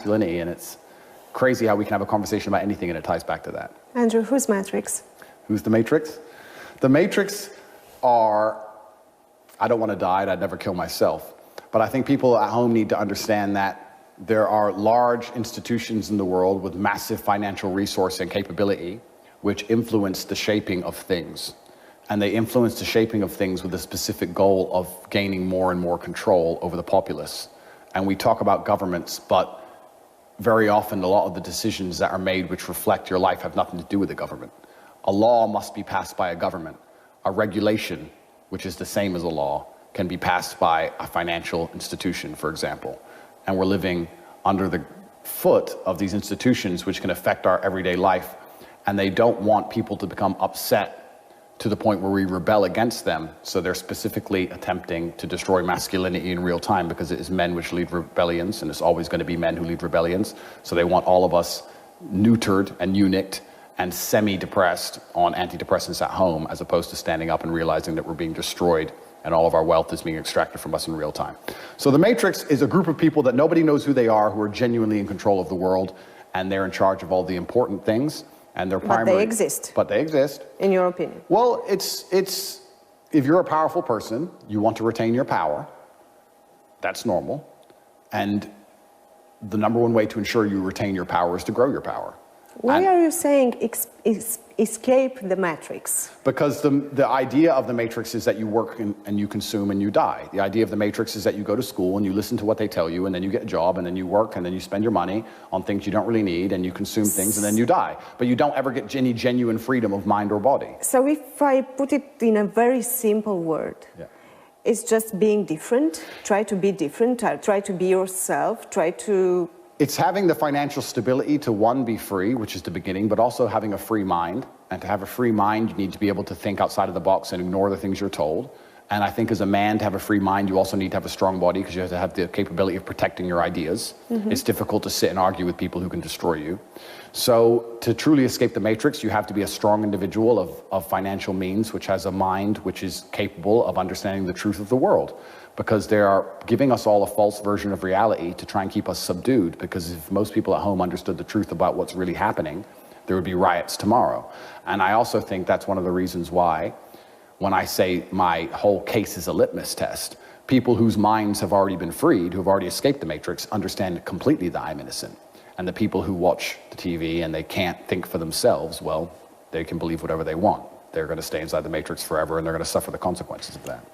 masculinity, and it's crazy how we can have a conversation about anything and it ties back to that. Andrew, who's Matrix? Who's the Matrix? The Matrix are, I don't want to die, I'd never kill myself, but I think people at home need to understand that there are large institutions in the world with massive financial resource and capability which influence the shaping of things. And they influence the shaping of things with a specific goal of gaining more and more control over the populace. And we talk about governments, but very often a lot of the decisions that are made which reflect your life have nothing to do with the government. A law must be passed by a government. A regulation, which is the same as a law, can be passed by a financial institution, for example. And we're living under the foot of these institutions which can affect our everyday life. And they don't want people to become upset to the point where we rebel against them. So they're specifically attempting to destroy masculinity in real time because it is men which lead rebellions, and it's always going to be men who lead rebellions. So they want all of us neutered and eunuched and semi-depressed on antidepressants at home, as opposed to standing up and realizing that we're being destroyed and all of our wealth is being extracted from us in real time. So the Matrix is a group of people that nobody knows who they are, who are genuinely in control of the world, and they're in charge of all the important things. And they're primary. But they exist. But they exist. In your opinion? Well, it's if you're a powerful person, you want to retain your power. That's normal. And the number one way to ensure you retain your power is to grow your power. Why are you saying escape the matrix? Because the idea of the matrix is that you work and you consume and you die. The idea of the matrix is that you go to school and you listen to what they tell you, and then you get a job, and then you work, and then you spend your money on things you don't really need, and you consume things, and then you die. But you don't ever get any genuine freedom of mind or body. So if I put it in a very simple word, yeah. It's just being different, try to be different, try to be yourself, try to... It's having the financial stability to, one, be free, which is the beginning, but also having a free mind. And to have a free mind, you need to be able to think outside of the box and ignore the things you're told. And I think as a man, to have a free mind, you also need to have a strong body, because you have to have the capability of protecting your ideas. Mm-hmm. It's difficult to sit and argue with people who can destroy you. So to truly escape the matrix, you have to be a strong individual of financial means, which has a mind which is capable of understanding the truth of the world. Because they are giving us all a false version of reality to try and keep us subdued. Because if most people at home understood the truth about what's really happening, there would be riots tomorrow. And I also think that's one of the reasons why, when I say my whole case is a litmus test, people whose minds have already been freed, who have already escaped the matrix, understand completely that I'm innocent. And the people who watch the TV and they can't think for themselves, well, they can believe whatever they want. They're going to stay inside the matrix forever, and they're going to suffer the consequences of that.